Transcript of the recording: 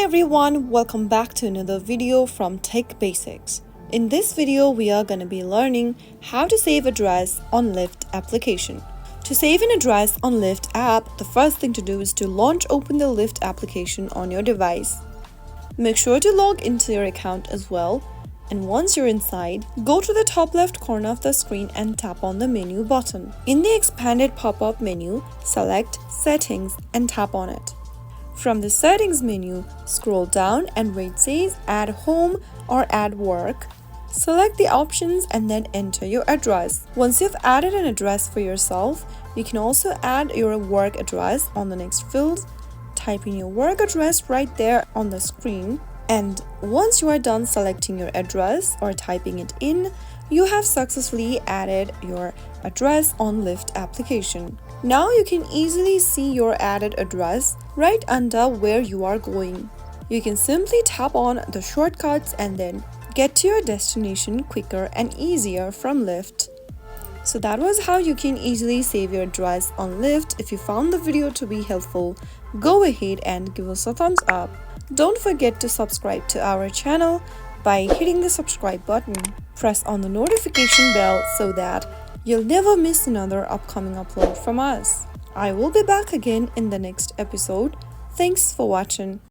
Hi everyone, welcome back to another video from Tech Basics. In this video, we are going to be learning how to save address on Lyft application. To save an address on Lyft app, the first thing to do is to open the Lyft application on your device. Make sure to log into your account as well. And once you're inside, go to the top left corner of the screen and tap on the menu button. In the expanded pop-up menu, select Settings and tap on it. From the Settings menu, scroll down and where it says Add Home or Add Work, select the options and then enter your address. Once you've added an address for yourself, you can also add your work address on the next field. Type in your work address right there on the screen. And once you are done selecting your address or typing it in, you have successfully added your address on Lyft application. Now you can easily see your added address right under where you are going. You can simply tap on the shortcuts and then get to your destination quicker and easier from Lyft. So that was how you can easily save your address on Lyft. If you found the video to be helpful, go ahead and give us a thumbs up. Don't forget to subscribe to our channel by hitting the subscribe button. Press on the notification bell so that you'll never miss another upcoming upload from us. I will be back again in the next episode. Thanks for watching.